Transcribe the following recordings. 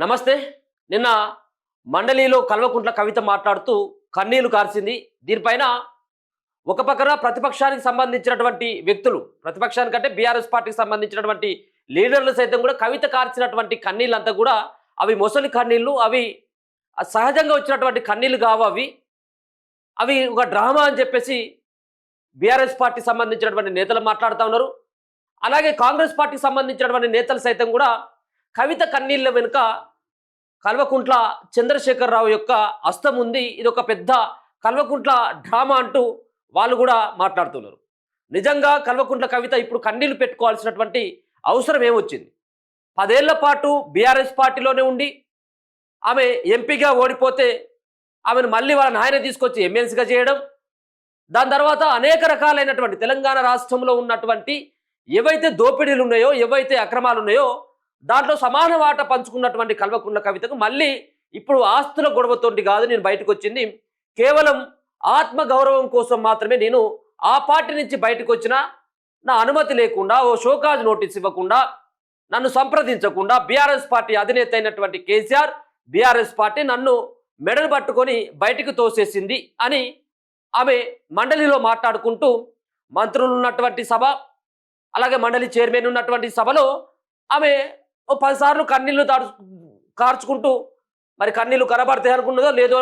నమస్తే. నిన్న మండలిలో కల్వకుంట్ల కవిత మాట్లాడుతూ కన్నీళ్లు కార్చింది. దీనిపైన ఒక పక్కన ప్రతిపక్షానికి సంబంధించినటువంటి వ్యక్తులు, ప్రతిపక్షానికంటే బీఆర్ఎస్ పార్టీకి సంబంధించినటువంటి లీడర్లు సైతం కూడా కవిత కార్చినటువంటి కన్నీళ్ళంతా కూడా అవి మొసలి కన్నీళ్ళు, అవి సహజంగా వచ్చినటువంటి కన్నీళ్ళు కావు, అవి ఒక డ్రామా అని చెప్పేసి బీఆర్ఎస్ పార్టీకి సంబంధించినటువంటి నేతలు మాట్లాడుతూ ఉన్నారు. అలాగే కాంగ్రెస్ పార్టీకి సంబంధించినటువంటి నేతలు సైతం కూడా కవిత కన్నీళ్ళ వెనుక కల్వకుంట్ల చంద్రశేఖరరావు యొక్క హస్తం ఉంది, ఇది ఒక పెద్ద కల్వకుంట్ల డ్రామా అంటూ వాళ్ళు కూడా మాట్లాడుతున్నారు. నిజంగా కల్వకుంట్ల కవిత ఇప్పుడు కన్నీళ్లు పెట్టుకోవాల్సినటువంటి అవసరం ఏమొచ్చింది? 10 ఏళ్ల పాటు బీఆర్ఎస్ పార్టీలోనే ఉండి ఆమె ఎంపీగా ఓడిపోతే ఆమెను మళ్ళీ వాళ్ళ నాయన తీసుకొచ్చి ఎమ్మెల్సీగా చేయడం, దాని తర్వాత అనేక రకాలైనటువంటి తెలంగాణ రాష్ట్రంలో ఉన్నటువంటి ఏవైతే దోపిడీలు ఉన్నాయో, ఏవైతే అక్రమాలు ఉన్నాయో దాంట్లో సమాన వాట పంచుకున్నటువంటి కల్వకుంట్ల కవితకు మళ్ళీ ఇప్పుడు ఆస్తుల గొడవతోటి కాదు నేను బయటకు వచ్చింది, కేవలం ఆత్మ గౌరవం కోసం మాత్రమే నేను ఆ పార్టీ నుంచి బయటకు వచ్చిన, నా అనుమతి లేకుండా, ఓ షోకాజ్ నోటీస్ ఇవ్వకుండా, నన్ను సంప్రదించకుండా బీఆర్ఎస్ పార్టీ అధినేత అయినటువంటి కేసీఆర్, బీఆర్ఎస్ పార్టీ నన్ను మెడలు పట్టుకొని బయటికి తోసేసింది అని ఆమె మండలిలో మాట్లాడుకుంటూ, మంత్రులు ఉన్నటువంటి సభ, అలాగే మండలి చైర్మన్ ఉన్నటువంటి సభలో ఆమె 10 సార్లు కన్నీళ్లు కార్చుకుంటూ, మరి కన్నీళ్లు కనబడతాయి అనుకున్నదో లేదో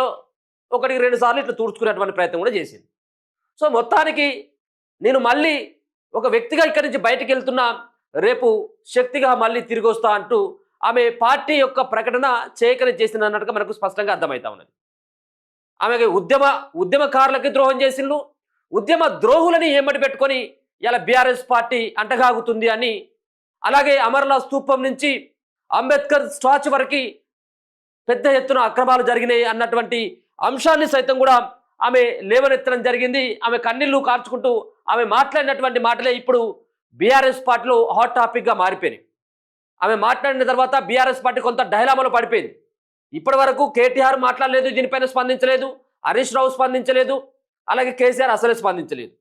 1-2 సార్లు ఇట్లా తుడుచుకునేటువంటి ప్రయత్నం కూడా చేసింది. సో మొత్తానికి నేను మళ్ళీ ఒక వ్యక్తిగా ఇక్కడి నుంచి బయటికి వెళ్తున్నా, రేపు శక్తిగా మళ్ళీ తిరిగి వస్తా అంటూ ఆమె పార్టీ యొక్క ప్రకటన చేయకనే చేసింది అన్నట్టుగా మనకు స్పష్టంగా అర్థమవుతా ఉన్నది. ఆమెకి ఉద్యమకారులకి ద్రోహం చేసిండ్రు, ఉద్యమ ద్రోహులని ఏమటి పెట్టుకొని ఇలా బీఆర్ఎస్ పార్టీ అంటగాగుతుంది అని, అలాగే అమర్లా స్తూపం నుంచి అంబేద్కర్ స్టాచ్యూ వరకు పెద్ద ఎత్తున అక్రమాలు జరిగినాయి అన్నటువంటి అంశాన్ని సైతం కూడా ఆమె లేవనెత్తడం జరిగింది. ఆమె కన్నీళ్లు కార్చుకుంటూ ఆమె మాట్లాడినటువంటి మాటలే ఇప్పుడు బీఆర్ఎస్ పార్టీలో హాట్ టాపిక్గా మారిపోయినాయి. ఆమె మాట్లాడిన తర్వాత బీఆర్ఎస్ పార్టీ కొంత డైలామాలో పడిపోయింది. ఇప్పటి వరకు కేటీఆర్ మాట్లాడలేదు, దీనిపైన స్పందించలేదు, హరీష్ రావు స్పందించలేదు, అలాగే కేసీఆర్ అసలే స్పందించలేదు.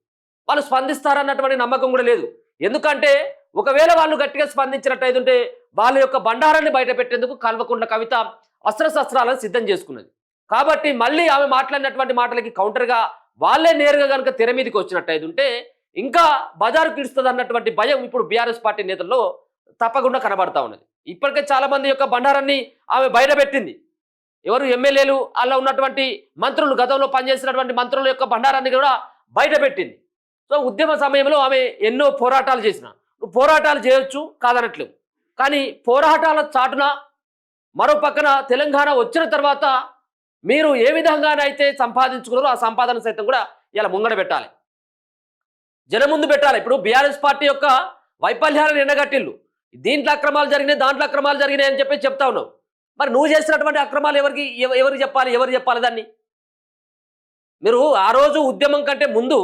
వాళ్ళు స్పందిస్తారన్నటువంటి నమ్మకం కూడా లేదు. ఎందుకంటే ఒకవేళ వాళ్ళు గట్టిగా స్పందించినట్టయితే వాళ్ళ యొక్క బండారాన్ని బయట పెట్టేందుకు కల్వకుంట్ల కవిత అస్త్రశస్త్రాలను సిద్ధం చేసుకున్నది. కాబట్టి మళ్ళీ ఆమె మాట్లాడినటువంటి మాటలకి కౌంటర్గా వాళ్ళే నేరుగా కనుక తెర మీదకి వచ్చినట్టయితే ఇంకా బజారు తీరుస్తుంది అన్నటువంటి భయం ఇప్పుడు బీఆర్ఎస్ పార్టీ నేతల్లో తప్పకుండా కనబడతా ఉన్నది. ఇప్పటికే చాలా మంది యొక్క బండారాన్ని ఆమె బయటపెట్టింది. ఎవరు ఎమ్మెల్యేలు, అలా ఉన్నటువంటి మంత్రులు, గతంలో పనిచేసినటువంటి మంత్రుల యొక్క బండారాన్ని కూడా బయటపెట్టింది. సో ఉద్యమ సమయంలో ఆమె ఎన్నో పోరాటాలు చేసిన, పోరాటాలు చేయొచ్చు కాదనట్లు, కానీ పోరాటాల చాటున మరో పక్కన తెలంగాణ వచ్చిన తర్వాత మీరు ఏ విధంగానైతే సంపాదించుకున్నారో ఆ సంపాదన సైతం కూడా ఇలా ముంగడ పెట్టాలి, జనం ముందు పెట్టాలి. ఇప్పుడు బీఆర్ఎస్ పార్టీ యొక్క వైఫల్యాలను ఎండగట్టిళ్ళు, దీంట్లో అక్రమాలు జరిగినాయి, దాంట్లో అక్రమాలు జరిగినాయి అని చెప్పి చెప్తా ఉన్నావు. మరి నువ్వు చేసినటువంటి అక్రమాలు ఎవరికి చెప్పాలి, ఎవరు చెప్పాలి దాన్ని? మీరు ఆ రోజు ఉద్యమం కంటే ముందు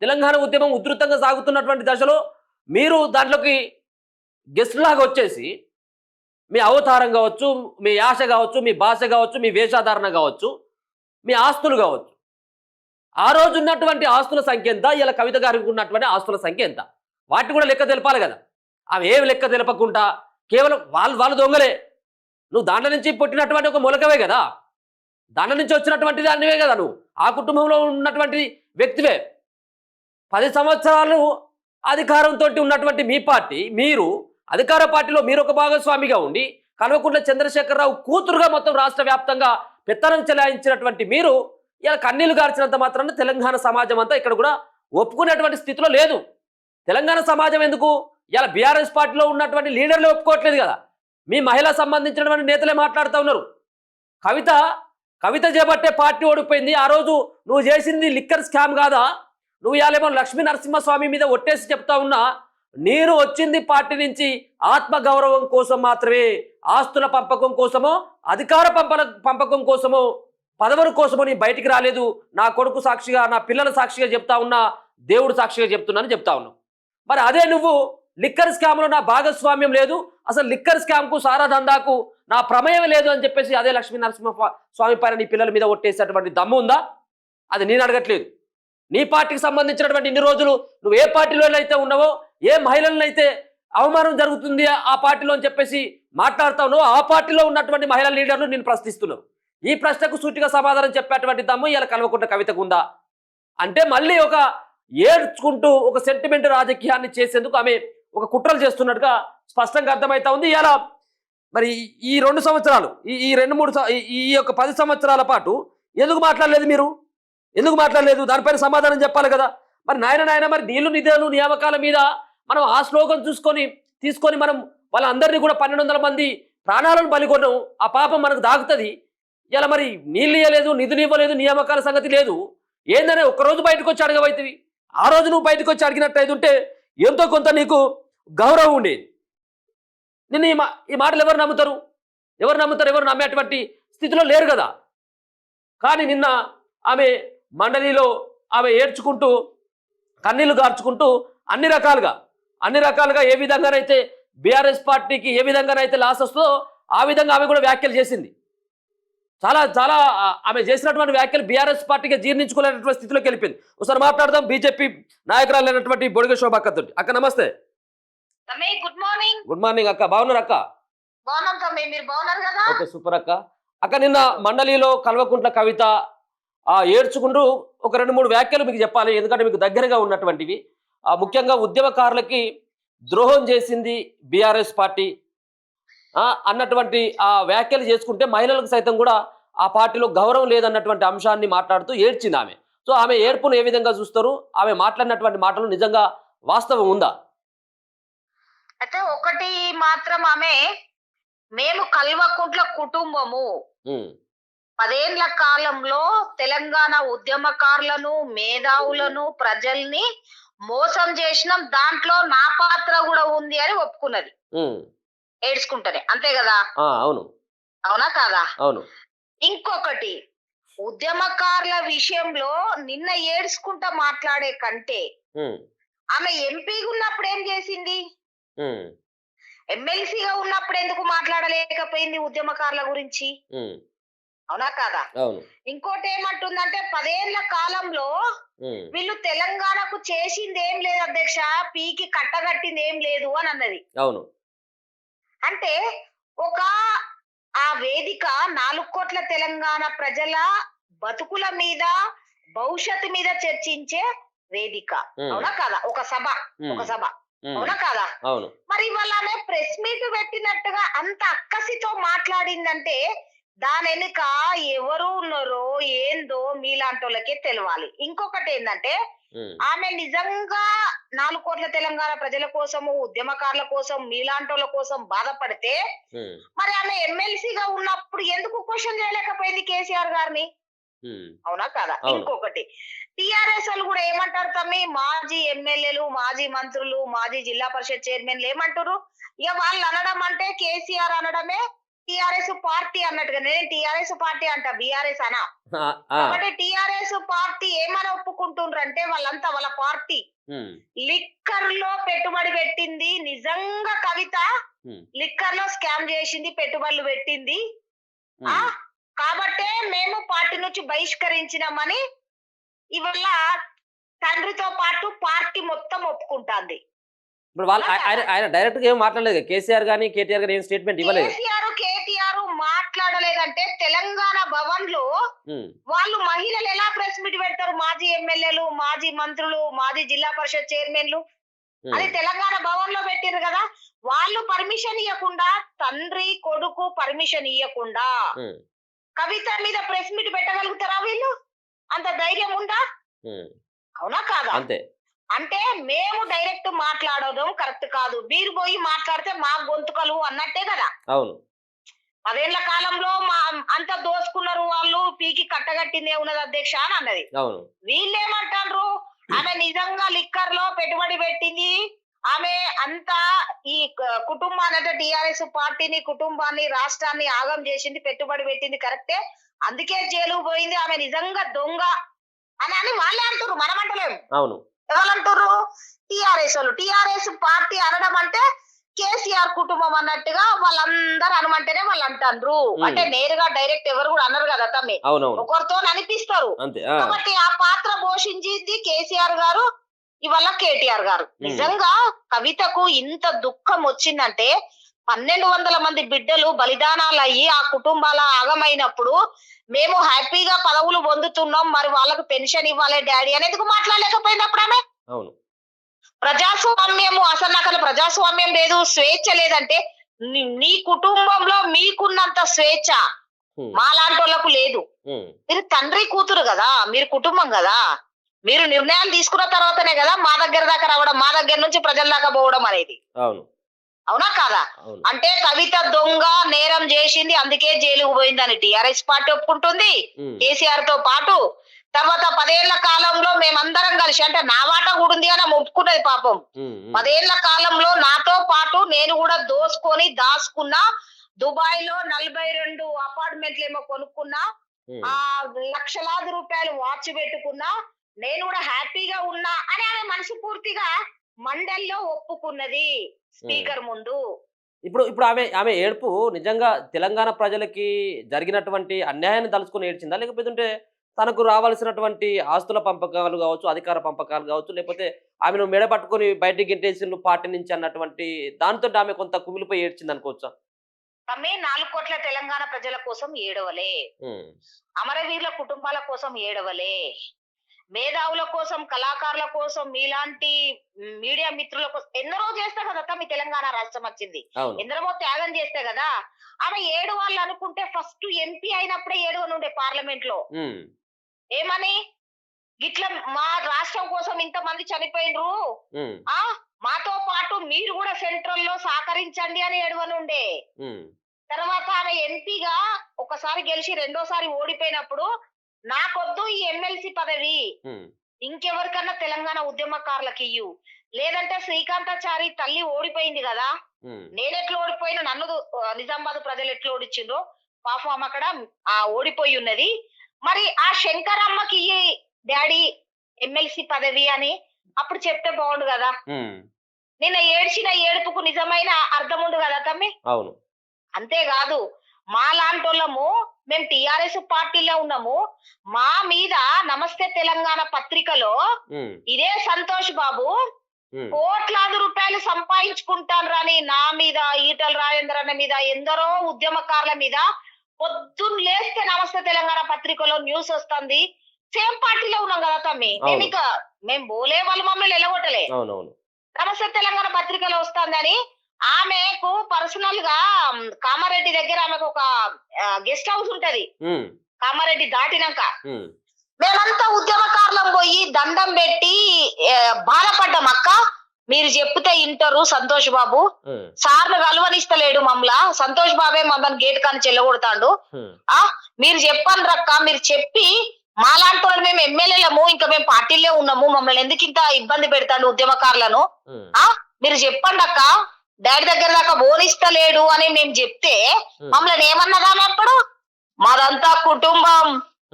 తెలంగాణ ఉద్యమం ఉధృతంగా సాగుతున్నటువంటి దశలో మీరు దాంట్లోకి గెస్ట్ లాగా వచ్చేసి మీ అవతారం కావచ్చు, మీ యాస కావచ్చు, మీ భాష కావచ్చు, మీ వేషాధారణ కావచ్చు, మీ ఆస్తులు కావచ్చు, ఆ రోజు ఉన్నటువంటి ఆస్తుల సంఖ్య ఎంత, ఇలా కవిత గారికి ఉన్నటువంటి ఆస్తుల సంఖ్య ఎంత, వాటిని కూడా లెక్క తెలపాలి కదా. అవి ఏమి లెక్క తెలపకుండా కేవలం వాళ్ళు దొంగలే, నువ్వు దాంట్లో నుంచి పుట్టినటువంటి ఒక మొలకవే కదా, దాంట్లో నుంచి వచ్చినటువంటి దానివే కదా, నువ్వు ఆ కుటుంబంలో ఉన్నటువంటి వ్యక్తివే. 10 సంవత్సరాలు అధికారంతో ఉన్నటువంటి మీ పార్టీ, మీరు అధికార పార్టీలో మీరు ఒక భాగస్వామిగా ఉండి కల్వకుంట్ల చంద్రశేఖరరావు కూతురుగా మొత్తం రాష్ట్ర వ్యాప్తంగా పెత్తనం చెలాయించినటువంటి మీరు ఇలా కన్నీళ్లు గార్చినంత మాత్రాన తెలంగాణ సమాజం అంతా ఇక్కడ కూడా ఒప్పుకునేటువంటి స్థితిలో లేదు. తెలంగాణ సమాజం ఎందుకు, ఇలా బీఆర్ఎస్ పార్టీలో ఉన్నటువంటి లీడర్లు ఒప్పుకోవట్లేదు కదా, మీ మహిళా సంబంధించినటువంటి నేతలే మాట్లాడుతూ ఉన్నారు. కవిత చేపట్టే పార్టీ ఓడిపోయింది. ఆ రోజు నువ్వు చేసింది లిక్కర్ స్కామ్ కాదా? నువ్వు ఇవాళేమో లక్ష్మీ నరసింహస్వామి మీద ఒట్టేసి చెప్తా ఉన్నా, నేను వచ్చింది పార్టీ నుంచి ఆత్మగౌరవం కోసం మాత్రమే, ఆస్తుల పంపకం కోసమో, అధికార పంపకం కోసమో, పదవుల కోసమో నేను బయటికి రాలేదు. నా కొడుకు సాక్షిగా, నా పిల్లల సాక్షిగా చెప్తా ఉన్నా, దేవుడు సాక్షిగా చెప్తున్నానని చెప్తా ఉన్నావు. మరి అదే నువ్వు లిక్కర్ స్కామ్లో నా భాగస్వామ్యం లేదు, అసలు లిక్కర్ స్కామ్కు, సారా దందాకు నా ప్రమేయం లేదు అని చెప్పేసి అదే లక్ష్మీ నరసింహ స్వామి పైన నీ పిల్లల మీద ఒట్టేసేటువంటి దమ్ము ఉందా? అది నేను అడగట్లేదు. నీ పార్టీకి సంబంధించినటువంటి ఇన్ని రోజులు నువ్వు ఏ పార్టీలో అయితే ఉన్నావో, ఏ మహిళలను అయితే అవమానం జరుగుతుంది ఆ పార్టీలో అని చెప్పేసి మాట్లాడుతానో ఆ పార్టీలో ఉన్నటువంటి మహిళా లీడర్లు నేను ప్రశ్నిస్తున్నాను. ఈ ప్రశ్నకు సూటిగా సమాధానం చెప్పేటువంటి దమ్ము ఇలా కల్వకుంట్ల కవితకు ఉందా అంటే మళ్ళీ ఒక ఏడ్చుకుంటూ ఒక సెంటిమెంట్ రాజకీయాన్ని చేసేందుకు ఆమె ఒక కుట్రలు చేస్తున్నట్టుగా స్పష్టంగా అర్థమవుతా ఉంది. ఇలా మరి ఈ 2 సంవత్సరాలు ఈ 2-3 ఈ యొక్క 10 సంవత్సరాల పాటు ఎందుకు మాట్లాడలేదు మీరు? ఎందుకు మాట్లాడలేదు? దానిపైన సమాధానం చెప్పాలి కదా. మరి నాయన మరి నీళ్లు నిధులు నియామకాల మీద మనం ఆ శ్లోకం తీసుకొని మనం వాళ్ళందరినీ కూడా 1200 మంది ప్రాణాలను బలికొన్నాం. ఆ పాపం మనకు దాగుతుంది. ఇలా మరి నీళ్ళు ఇవ్వలేదు, నిధులు ఇవ్వలేదు, నియామకాల సంగతి లేదు. ఏందనే ఒక్కరోజు బయటకు వచ్చి అడగవైతివి. ఆ రోజు నువ్వు బయటకు వచ్చి అడిగినట్టయితే ఉంటే ఎంతో కొంత నీకు గౌరవం ఉండేది. నిన్ను ఈ మాటలు ఎవరు నమ్ముతారు? ఎవరు నమ్మేటువంటి స్థితిలో లేరు కదా. కానీ నిన్న ఆమె మండలిలో ఆమె ఏడ్చుకుంటూ కన్నీళ్లు గార్చుకుంటూ అన్ని రకాలుగా ఏ విధంగానైతే బీఆర్ఎస్ పార్టీకి ఏ విధంగానైతే లాస్ వస్తుందో ఆ విధంగా ఆమె కూడా వ్యాఖ్యలు చేసింది. చాలా ఆమె చేసినటువంటి వ్యాఖ్యలు బీఆర్ఎస్ పార్టీకి జీర్ణించుకోలేనటువంటి స్థితిలోకి వెళ్ళిపోయింది. ఒకసారి మాట్లాడదాం బీజేపీ నాయకురాలైనటువంటి బొడిగె శోభ అక్కతో. అక్క నమస్తే. గుడ్ మార్నింగ్ అక్క. బాగున్నారు అక్క? ఓకే, సూపర్ అక్క. అక్క నిన్న మండలిలో కల్వకుంట్ల కవిత ఏడ్చుకుంటూ ఒక 2-3 వ్యాఖ్యలు మీకు చెప్పాలి, ఎందుకంటే మీకు దగ్గరగా ఉన్నటువంటివి. ముఖ్యంగా ఉద్యమకారులకి ద్రోహం చేసింది బీఆర్ఎస్ పార్టీ అన్నటువంటి ఆ వ్యాఖ్యలు చేసుకుంటే మహిళలకు సైతం కూడా ఆ పార్టీలో గౌరవం లేదన్నటువంటి అంశాన్ని మాట్లాడుతూ ఏడ్చింది ఆమె. సో ఆమె ఏడ్పును ఏ విధంగా చూస్తారు? ఆమె మాట్లాడినటువంటి మాటలు నిజంగా వాస్తవం ఉందా? అయితే ఒకటి మాత్రం ఆమె, మేము కల్వకుంట్ల కుటుంబము 10 ఏళ్ల కాలంలో తెలంగాణ ఉద్యమకారులను, మేధావులను, ప్రజల్ని మోసం చేసినాం, దాంట్లో నా పాత్ర కూడా ఉంది అని ఒప్పుకున్నది ఏడ్చుకుంటనే. అంతే కదా? అవును. అవునా కాదా? అవును. ఇంకొకటి, ఉద్యమకారుల విషయంలో నిన్న ఏడ్చుకుంటా మాట్లాడే కంటే ఆమె ఎంపీగా ఉన్నప్పుడు ఏం చేసింది? ఎమ్మెల్సీగా ఉన్నప్పుడు ఎందుకు మాట్లాడలేకపోయింది ఉద్యమకారుల గురించి? అవునా కాదా? ఇంకోటి ఏమంటుందంటే 10 ఏళ్ల కాలంలో వీళ్ళు తెలంగాణకు చేసింది ఏం లేదు అధ్యక్ష, పీకి కట్టగట్టింది ఏం లేదు అని అన్నది. అవును. అంటే ఒక ఆ వేదిక 4 కోట్ల తెలంగాణ ప్రజల బతుకుల మీద, భవిష్యత్తు మీద చర్చించే వేదిక. అవునా కాదా? ఒక సభ. అవునా కాదా? మరి వాళ్ళనే ప్రెస్ మీట్ పెట్టినట్టుగా అంత అక్కసితో మాట్లాడిందంటే దాని వెనుక ఎవరు ఉన్నారో ఏందో మీలాంటి వాళ్ళకే తెలవాలి. ఇంకొకటి ఏంటంటే ఆమె నిజంగా 4 కోట్ల తెలంగాణ ప్రజల కోసము, ఉద్యమకారుల కోసం, మీలాంటి కోసం బాధపడితే మరి ఆమె ఎమ్మెల్సీగా ఉన్నప్పుడు ఎందుకు క్వశ్చన్ చేయలేకపోయింది కేసీఆర్ గారిని? అవునా కాదా? ఇంకొకటి, టిఆర్ఎస్ వాళ్ళు కూడా ఏమంటారు తమ్మి, మాజీ ఎమ్మెల్యేలు, మాజీ మంత్రులు, మాజీ జిల్లా పరిషత్ చైర్మన్లు ఏమంటారు? ఇక వాళ్ళు అనడం అంటే కేసీఆర్ అనడమే టిఆర్ఎస్ పార్టీ అన్నట్టుగా. నేను టిఆర్ఎస్ పార్టీ అంట, బీఆర్ఎస్ అనా. కాబట్టి టిఆర్ఎస్ పార్టీ ఏమని ఒప్పుకుంటుండ్రంటే వాళ్ళంతా వాళ్ళ పార్టీ లిక్కర్ లో పెట్టుబడి పెట్టింది. నిజంగా కవిత లిక్కర్ లో స్కామ్ చేసింది, పెట్టుబడులు పెట్టింది. కాబట్టే మేము పార్టీ నుంచి బహిష్కరించినామని ఇవాళ తండ్రితో పాటు పార్టీ మొత్తం ఒప్పుకుంటాంది. ఇప్పుడు వాళ్ళు ఆయన డైరెక్ట్ గా ఏం మాట్లాడలేదు, కేసీఆర్ గానీ కేటీఆర్ గానీ ఏం స్టేట్మెంట్ ఇవ్వలేదు. కేటీఆర్ మాట్లాడలేదంటే తెలంగాణ భవన్ లో వాళ్ళు మహిళలు ఎలా ప్రెస్ మీట్ పెడతారు? మాజీ ఎమ్మెల్యేలు, మాజీ మంత్రులు, మాజీ జిల్లా పరిషత్ చైర్మన్లు అది తెలంగాణ భవన్ లో పెట్టారు కదా. వాళ్ళు పర్మిషన్ ఇవ్వకుండా, తండ్రి కొడుకు పర్మిషన్ ఇవ్వకుండా కవిత మీద ప్రెస్ మీట్ పెట్టగలుగుతారా వీళ్ళు? అంత ధైర్యం ఉందా? అవునా కాదా? అంతే. అంటే మేము డైరెక్ట్ మాట్లాడడం కరెక్ట్ కాదు, మీరు పోయి మాట్లాడితే మా గొంతుకలు అన్నట్టే కదా. అవును. 10 ఏళ్ల కాలంలో అంత దోసుకున్నారు వాళ్ళు, పీకి కట్టగట్టిందే ఉన్నది అధ్యక్ష అని అన్నది. వీళ్ళేమంటారు? ఆమె నిజంగా లిక్కర్ లో పెట్టుబడి పెట్టింది, ఆమె అంతా ఈ కుటుంబాన్ని అంటే టిఆర్ఎస్ పార్టీని, కుటుంబాన్ని, రాష్ట్రాన్ని ఆగం చేసింది, పెట్టుబడి పెట్టింది కరెక్టే, అందుకే జైలు పోయింది, ఆమె నిజంగా దొంగ అని వాళ్ళే అంటారు, మనం అంటలేము. అవును. ఎవరంటారు? టిఆర్ఎస్ వాళ్ళు. టిఆర్ఎస్ పార్టీ అనడం అంటే కేసీఆర్ కుటుంబం అన్నట్టుగా వాళ్ళందరూ అనమంటేనే వాళ్ళు అంటారు. అంటే నేరుగా డైరెక్ట్ ఎవరు కూడా అన్నారు కదా తమ్మి, ఒకరితో అనిపిస్తారు. కాబట్టి ఆ పాత్ర పోషించింది కేసీఆర్ గారు, ఇవాళ కేటీఆర్ గారు. నిజంగా కవితకు ఇంత దుఃఖం వచ్చిందంటే 1200 మంది బిడ్డలు బలిదానాలు అయ్యి ఆ కుటుంబాల ఆగమైనప్పుడు మేము హ్యాపీగా పదవులు పొందుతున్నాం, మరి వాళ్ళకు పెన్షన్ ఇవ్వాలి డాడీ అని ఎందుకు మాట్లాడలేకపోయింది ఆమె? అవును. ప్రజాస్వామ్యము అసలు నాకు ప్రజాస్వామ్యం లేదు, స్వేచ్ఛ లేదంటే నీ కుటుంబంలో మీకున్నంత స్వేచ్ఛ హ్మ్. మాలాంటి వాళ్ళకు లేదు. హ్మ్. మీరు తండ్రి కూతురు కదా, మీరు కుటుంబం కదా, మీరు నిర్ణయాలు తీసుకున్న తర్వాతనే కదా మా దగ్గర దాకా రావడం, మా దగ్గర నుంచి ప్రజల దాకా పోవడం అనేది. అవును. అవునా కాదా? అవును. అంటే కవిత దొంగ నేరం చేసింది అందుకే జైలుకు పోయిందని టిఆర్ఎస్ పార్టీ ఒప్పుకుంటుంది, హ్మ్. కేసీఆర్ తో పాటు. తర్వాత 10 ఏళ్ల కాలంలో మేమందరం కలిసి, అంటే నా వాట కూడా ఉంది అని ఆమె ఒప్పుకున్నది పాపం. హ్మ్. హ్మ్. 10 ఏళ్ల కాలంలో నాతో పాటు నేను కూడా దోసుకొని దాచుకున్నా, దుబాయ్ లో 42 అపార్ట్మెంట్లు ఏమో కొనుక్కున్నా, హ్మ్. ఆ లక్షలాది రూపాయలు వాచ్ పెట్టుకున్నా, నేను కూడా హ్యాపీగా ఉన్నా అని ఆమె మనస్ఫూర్తిగా మండల్లో ఒప్పుకున్నది స్పీకర్ ముందు. ఇప్పుడు ఆమె ఏడుపు నిజంగా తెలంగాణ ప్రజలకి జరిగినటువంటి అన్యాయాన్ని తలుచుకొని ఏడ్చిందా? లేకపోతే తనకు రావాల్సినటువంటి ఆస్తుల పంపకాలు గావచ్చు, అధికార పంపకాలు గావచ్చు, లేకపోతే ఆమెను మెడ పట్టుకొని బయటికి గెంటేసిండ్రు పార్టీ నుంచి అన్నటువంటి దానితోటి ఆమె కొంత కుమిలిపోయి ఏడ్చిందనుకోవచ్చా? ఆమె 4 కోట్ల తెలంగాణ ప్రజల కోసం ఏడవలే, హ్మ్. అమరవీరుల కుటుంబాల కోసం ఏడవలే, మేధావుల కోసం, కళాకారుల కోసం, మీలాంటి మీడియా మిత్రుల కోసం ఎందరో చేస్తే కదా మీ తెలంగాణ రాష్ట్రం వచ్చింది. అవును. ఎందరో త్యాగం చేస్తే కదా. ఆమె ఏడవాలి అనుకుంటే ఫస్ట్ ఎంపీ అయినప్పుడే ఏడవనుండే పార్లమెంట్ లో. హ్మ్. ఏమని? గిట్ల మా రాష్ట్రం కోసం ఇంతమంది చనిపోయినరు, హ్మ్. ఆ మాతో పాటు మీరు కూడా సెంట్రల్ లో సహకరించండి అని ఏడవనుండే. హ్మ్. తర్వాత ఆమె ఎంపీగా ఒకసారి గెలిచి రెండోసారి ఓడిపోయినప్పుడు నాకొద్దు ఈ ఎమ్మెల్సీ పదవి, హ్మ్. ఇంకెవరికన్నా తెలంగాణ ఉద్యమకారులకు ఇయ్యు, లేదంటే శ్రీకాంతాచారి తల్లి ఓడిపోయింది కదా, హ్మ్. నేనెట్లా ఓడిపోయినా నన్ను నిజామాబాద్ ప్రజలు ఎట్లా ఓడిచ్చిండ్రో పాపం ఆమె అక్కడ ఓడిపోయి ఉన్నది, మరి ఆ శంకరమ్మకి ఇయ్యి డాడీ ఎమ్మెల్సీ పదవి అని అప్పుడు చెప్తే బాగుండు కదా. హ్మ్. నిన్న ఏడ్చిన ఏడుపుకు నిజమైన అర్థం ఉండు కదా తమ్మి. అవును. అంతేకాదు, మా లాంటోళ్ళము మేము టిఆర్ఎస్ పార్టీలో ఉన్నాము, మా మీద నమస్తే తెలంగాణ పత్రికలో హ్మ్. ఇదే సంతోష్ బాబు హ్మ్. కోట్లాది రూపాయలు సంపాదించుకుంటానని నా మీద, ఈటల రాజేందర్ అన్న మీద, ఎందరో ఉద్యమకారుల మీద పొద్దున్న లేస్తే నమస్తే తెలంగాణ పత్రికలో న్యూస్ వస్తుంది. సేమ్ పార్టీలో ఉన్నాం కదా తమ్మి, అవును. మేము బోలే వాళ్ళు మమ్మల్ని ఎలగొట్టలే, అవునవును. నమస్తే తెలంగాణ పత్రికలో వస్తుందని. ఆమెకు పర్సనల్ గా కామారెడ్డి దగ్గర ఆమెకు ఒక గెస్ట్ హౌస్ ఉంటది, హ్మ్. కామారెడ్డి దాటినాక. హ్మ్. మేమంతా ఉద్యమకారులం పోయి దండం పెట్టి బాధపడ్డాం. అక్క మీరు చెప్తే ఇంటారు సంతోష్ బాబు, హ్మ్. సార్లు కలవనిస్తలేడు మమ్మల్ని, సంతోష్ బాబే మమ్మల్ని గేట్ కాని చెల్లగొడతాడు, హ్మ్. ఆ మీరు చెప్పండి రక్క, మీరు చెప్పి మాలాంటి వాళ్ళు మేము ఎమ్మెల్యేలము ఇంకా మేము పార్టీలో ఉన్నాము, మమ్మల్ని ఎందుకు ఇంత ఇబ్బంది పెడతాడు ఉద్యమకారులను, హ్మ్. ఆ మీరు చెప్పండి అక్క, డాడీ దగ్గర దాకా బోనిస్తలేడు అని మేము చెప్తే మమ్మల్ని ఏమన్నదా అప్పుడు? మాదంతా కుటుంబం,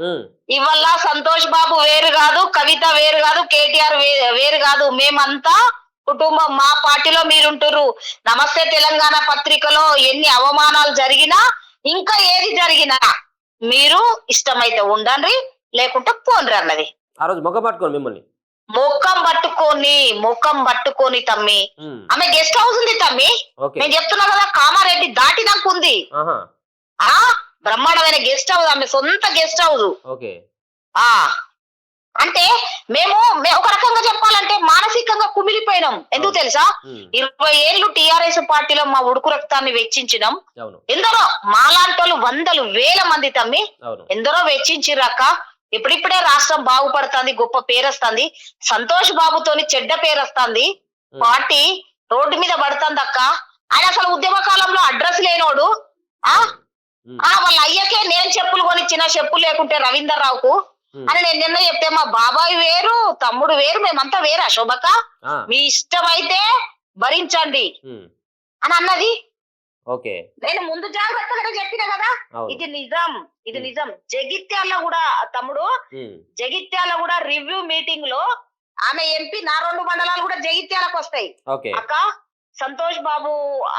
హ్మ్. ఇవల్ల సంతోష్ బాబు వేరు కాదు, కవిత వేరు కాదు, కేటీఆర్ వేరు కాదు, మేమంతా కుటుంబం, మా పార్టీలో మీరుంటుర్రు, నమస్తే తెలంగాణ పత్రికలో ఎన్ని అవమానాలు జరిగినా, ఇంకా ఏది జరిగినా మీరు ఇష్టమైతే ఉండండి, లేకుంటే పోండ్రి అన్నది. ఆ రోజు మొఖం పట్టుకోను మిమ్మల్ని. ముఖం పట్టుకొని తమ్మి. హ్మ్. ఆమె గెస్ట్ హౌస్ ఉంది తమ్మి, ఓకే. నేను చెప్తున్నా కదా కామారెడ్డి దాటినాక ఉంది. ఆహా! ఆ బ్రహ్మాండమైన గెస్ట్ హౌస్, ఆమె సొంత గెస్ట్ హౌస్. ఓకే. ఆ అంటే మేము ఒక రకంగా చెప్పాలంటే మానసికంగా కుమిలిపోయినాం. ఎందుకు అవును. తెలుసా? హ్మ్. 20 ఏళ్ళు టిఆర్ఎస్ పార్టీలో మా ఉడుకు రక్తాన్ని వెచ్చించినాం. అవును. ఎందరో మాలాంటోళ్ళు వందలు వేల మంది తమ్మి అవును. ఎందరో వెచ్చించిరాక ఇప్పుడిప్పుడే రాష్ట్రం బాగుపడుతుంది, గొప్ప పేరు వస్తుంది, సంతోష్ బాబుతోని చెడ్డ పేరు వస్తుంది, హ్మ్. పార్టీ రోడ్డు మీద పడుతుంది అక్క. ఆయన అసలు ఉద్యమ కాలంలో అడ్రస్ లేనోడు. ఆ హ్మ్. వాళ్ళ అయ్యకే నేను చెప్పులు కొనిచ్చిన, చెప్పులు లేకుంటే రవీందర్ రావుకు హ్మ్. అని నేను నిన్న చెప్తే, మా బాబాయ్ వేరు, తమ్ముడు వేరు, మేమంతా వేరా శోభక్క, ఆ! మీ ఇష్టమైతే భరించండి హ్మ్. అని అన్నది. ఓకే. నేను ముందు జాగ్రత్తగానే చెప్పిన కదా. అవును. ఇది నిజం, ఇది నిజం. జగిత్యాల కూడా తమ్ముడు, హ్మ్. జగిత్యాల కూడా రివ్యూ మీటింగ్ లో ఆమె ఎంపీ నా 2 మండలాలు కూడా జగిత్యాలకు వస్తాయి. ఓకే. అక్క సంతోష్ బాబు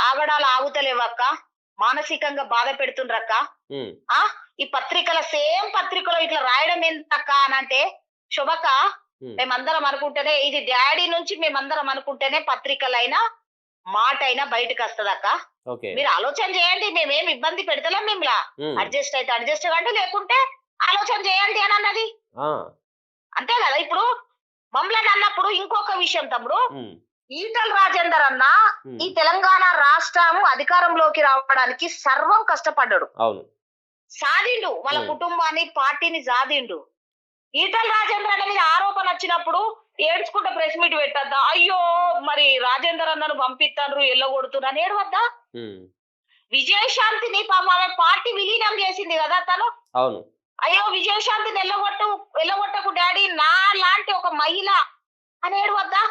ఆగడాలు ఆగుతలేవక్క, మానసికంగా బాధ పెడుతుండ్రక్క. హ్మ్. ఆ ఈ పత్రికల సేమ్ పత్రికలో ఇట్లా రాయడం ఎందుకక్క అని అంటే, శుభక హ్మ్. మేమందరం అనుకుంటేనే, ఇది డాడీ నుంచి మేమందరం అనుకుంటేనే పత్రికలైనా మాట అయినా బయటకు వస్తదక్క. ఓకే. మీరు ఆలోచన చేయండి, మేమేం ఇబ్బంది పెడతలేం మిమ్మల్ని. అడ్జస్ట్ అయితే అడ్జస్ట్ కండి, లేకుంటే ఆలోచన చేయండి అని అన్నది. అంతే కదా. ఇప్పుడు మమ్మల్ని అన్నప్పుడు ఇంకొక విషయం తమ్ముడు, ఈటల రాజేందర్ అన్న ఈ తెలంగాణ రాష్ట్రం అధికారంలోకి రావడానికి సర్వం కష్టపడ్డాడు. అవును. సాధిండు, వాళ్ళ కుటుంబాన్ని పార్టీని సాధిండు. ఈటల రాజేందర్ అన్న మీద ఆరోపణ వచ్చినప్పుడు ఏడ్చుకుంటే ప్రెస్ మీట్ పెట్టద్దా? అయ్యో మరి రాజేందర్ అన్నను పంపిస్తాను ఎల్లగొడుతున్నాను ఏడవద్దా? విజయశాంతిని ఆమె పార్టీ విలీనం చేసింది కదా తను. అవును. అయ్యో విజయశాంతిని ఎల్లగొట్టకు డాడీ, నా లాంటి ఒక మహిళ అని ఏడవద్దా?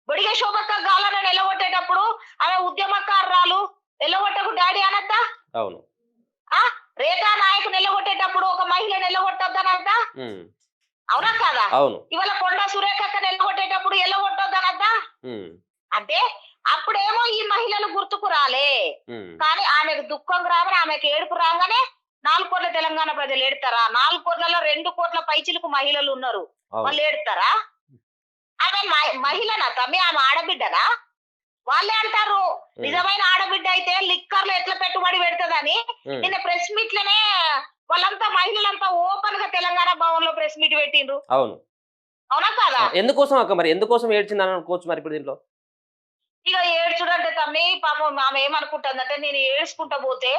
బొడిగ శోభక్క గాలను ఎల్లగొట్టేటప్పుడు ఆమె ఉద్యమకారురాలు, ఎల్లగొట్టకు డాడీ అనద్దా? అవును. రేఖా నాయకుని ఎల్లగొట్టేటప్పుడు ఒక మహిళను ఎల్లగొట్టొద్దనద్దా? అవునా కాదా? అవును. ఇవాళ కొండ సురేఖక్కని ఎల్లగొట్టేటప్పుడు ఎల్లగొట్టొద్దనద్దా? అంటే అప్పుడేమో ఈ మహిళలు గుర్తుకు రాలే, కానీ ఆమెకు దుఃఖం రాగానే, ఆమెకు ఏడుపు రాగానే 4 కోట్ల తెలంగాణ ప్రజలు ఏడుతారా? 4 కోట్లలో 2 కోట్ల పైచిలకు మహిళలు ఉన్నారు, వాళ్ళు ఏడుతారా? ఆమె మహిళనా తమ్మి? ఆమె ఆడబిడ్డనా? వాళ్ళే అంటారు నిజమైన ఆడబిడ్డ అయితే లిక్కర్లు ఎట్లా పెట్టుబడి పెడతదని. నిన్న ప్రెస్ మీట్ లోనే వాళ్ళంతా మహిళలంతా ఓపెన్ గా తెలంగాణ భవన్ లో ప్రెస్ మీట్ పెట్టిండ్రు. అవును. అవునా కాదా? ఎందుకోసం అక్క, మరి ఎందుకోసం ఏడ్చింది అని అనుకోవచ్చు మరి ఇప్పుడు దీంట్లో? ఇక ఏడ్చుడంటే తమ్మి పాపం ఆమె ఏమనుకుంటుందంటే, నేను ఏడ్చుకుంటా పోతే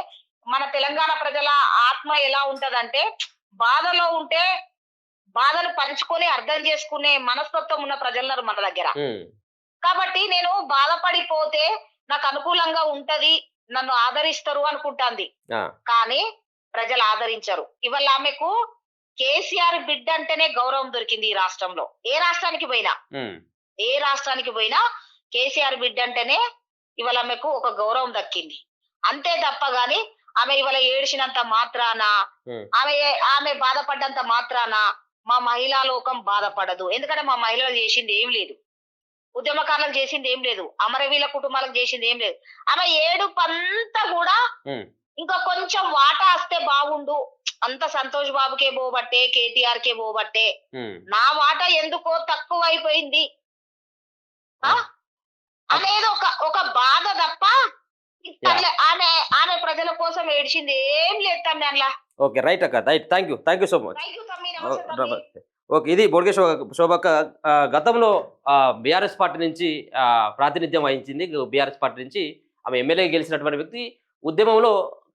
మన తెలంగాణ ప్రజల ఆత్మ ఎలా ఉంటదంటే, బాధలో ఉంటే బాధలు పంచుకొని అర్థం చేసుకునే మనస్తత్వం ఉన్న ప్రజలున్నారు మన దగ్గర. కాబట్టి నేను బాధపడిపోతే నాకు అనుకూలంగా ఉంటది, నన్ను ఆదరిస్తారు అనుకుంటాంది, కానీ ప్రజలు ఆదరించరు. ఇవాళ ఆమెకు కేసీఆర్ బిడ్డ అంటేనే గౌరవం దొరికింది ఈ రాష్ట్రంలో. ఏ రాష్ట్రానికి పోయినా కేసీఆర్ బిడ్డ అంటేనే ఇవాళ ఆమెకు ఒక గౌరవం దక్కింది. అంతే తప్ప గాని ఆమె ఇవాళ ఏడ్చినంత మాత్రాన, ఆమె బాధపడ్డంత మాత్రాన మా మహిళా లోకం బాధపడదు. ఎందుకంటే మా మహిళలు చేసింది ఏం లేదు, ఉద్యమకారులకు చేసింది ఏం లేదు, అమరవీల కుటుంబాలకు చేసింది ఏం లేదు. ఆమె ఏడుపంతా కూడా ఇంకా కొంచెం వాటా వస్తే బాగుండు, అంత సంతోష్ బాబుకే పోబట్టే, కేటీఆర్ కే పోబట్టే, నా వాటా ఎందుకో తక్కువ అయిపోయింది అనేది ఒక బాధ తప్ప ఆమె ప్రజల కోసం ఏడ్చింది ఏం లేదు తమ్మి అందులో. ఓకే, రైట్ అక్క, right. Thank you so much. Okay, ఇది బొడిగె శోభక్క గతంలో బీఆర్ఎస్ పార్టీ నుంచి ప్రాతినిధ్యం వహించింది. బీఆర్ఎస్ పార్టీ నుంచి ఆమె ఎమ్మెల్యే గెలిచినటువంటి వ్యక్తి. ఉద్యమంలో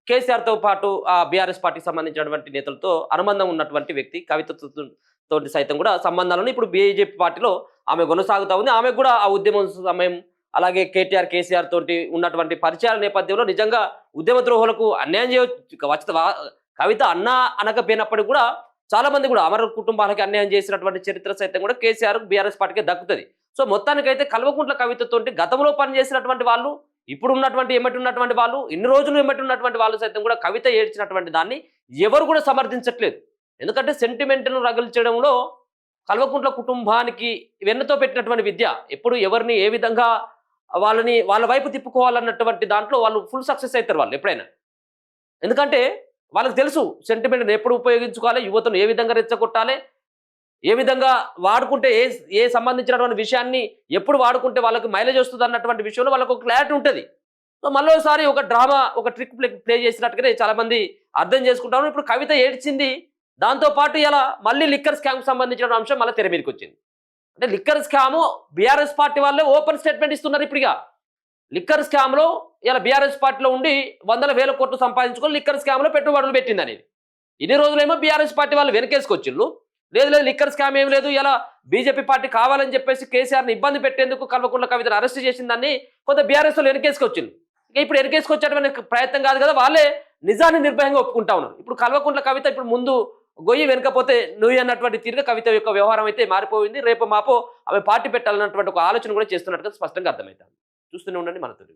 కేసీఆర్తో పాటు బీఆర్ఎస్ పార్టీకి సంబంధించినటువంటి నేతలతో అనుబంధం ఉన్నటువంటి వ్యక్తి. కవితతో సైతం కూడా సంబంధాలను ఇప్పుడు బీజేపీ పార్టీలో ఆమె కొనసాగుతూ ఉంది. ఆమెకు కూడా ఆ ఉద్యమం సమయం, అలాగే కేసీఆర్ తోటి ఉన్నటువంటి పరిచయాల నేపథ్యంలో నిజంగా ఉద్యమ ద్రోహులకు అన్యాయం చేయవచ్చు. కవిత అన్నా అనకపోయినప్పటికీ కూడా చాలా మంది కూడా అమర కుటుంబాలకి అన్యాయం చేసినటువంటి చరిత్ర సైతం కూడా కేసీఆర్ బీఆర్ఎస్ పార్టీకి దక్కుతుంది. సో మొత్తానికైతే కల్వకుంట్ల కవితతోటి గతంలో పనిచేసినటువంటి వాళ్ళు, ఇప్పుడు ఉన్నటువంటి ఎమ్మటి ఉన్నటువంటి వాళ్ళు, ఇన్ని రోజులు ఎమ్మటి ఉన్నటువంటి వాళ్ళు సైతం కూడా కవిత ఏడ్చినటువంటి దాన్ని ఎవరు కూడా సమర్థించట్లేదు. ఎందుకంటే సెంటిమెంట్ను రగిల్చడంలో కల్వకుంట్ల కుటుంబానికి వెన్నతో పెట్టినటువంటి విద్య. ఎప్పుడు ఎవరిని ఏ విధంగా వాళ్ళ వైపు తిప్పుకోవాలన్నటువంటి దాంట్లో వాళ్ళు ఫుల్ సక్సెస్ అవుతారు వాళ్ళు ఎప్పుడైనా. ఎందుకంటే వాళ్ళకి తెలుసు సెంటిమెంట్ని ఎప్పుడు ఉపయోగించుకోవాలి, యువతను ఏ విధంగా రెచ్చగొట్టాలి, ఏ విధంగా వాడుకుంటే ఏ సంబంధించినటువంటి విషయాన్ని ఎప్పుడు వాడుకుంటే వాళ్ళకి మైలేజ్ వస్తుంది అన్నటువంటి విషయంలో వాళ్ళకు ఒక క్లారిటీ ఉంటుంది. సో మళ్ళీ ఒకసారి ఒక డ్రామా, ఒక ట్రిక్ ప్లే చేసినట్టుగానే చాలామంది అర్థం చేసుకుంటారు. ఇప్పుడు కవిత ఏడ్చింది, దాంతోపాటు ఇలా మళ్ళీ లిక్కర్ స్కామ్కి సంబంధించిన అంశం మళ్ళీ తెర మీదకి వచ్చింది. అంటే లిక్కర్ స్కాము బీఆర్ఎస్ పార్టీ వాళ్ళే ఓపెన్ స్టేట్మెంట్ ఇస్తున్నారు. ఇప్పుడుగా లిక్కర్ స్కామ్లో ఇలా బీఆర్ఎస్ పార్టీలో ఉండి 100,000 కోట్లు సంపాదించుకొని లిక్కర్ స్కామ్లో పెట్టుబడులు పెట్టింది అనేది. ఇన్ని రోజులేమో బీఆర్ఎస్ పార్టీ వాళ్ళు వెనకేసుకొచ్చిళ్ళు, లేదు లిక్కర్ స్కామ్ ఏం లేదు, ఇలా బీజేపీ పార్టీ కావాలని చెప్పేసి కేసీఆర్ని ఇబ్బంది పెట్టేందుకు కల్వకుంట్ల కవితను అరెస్ట్ చేసిందని కొంత బీఆర్ఎస్ వాళ్ళు వెనకేసుకొచ్చింది. ఇప్పుడు వెనకేసుకొచ్చేటువంటి ప్రయత్నం కాదు కదా, వాళ్ళే నిజాన్ని నిర్భయంగా ఒప్పుకుంటా ఉన్నారు. ఇప్పుడు కల్వకుంట్ల కవిత ఇప్పుడు ముందు గొయ్యి వెనకపోతే నువ్వు అన్నటువంటి తీరుగా కవిత యొక్క వ్యవహారం అయితే మారిపోయింది. రేపు మాపో ఆమె పార్టీ పెట్టాలన్నటువంటి ఒక ఆలోచన కూడా చేస్తున్నట్టుగా స్పష్టంగా అర్థమవుతుంది. చూస్తూనే ఉండండి మనతో.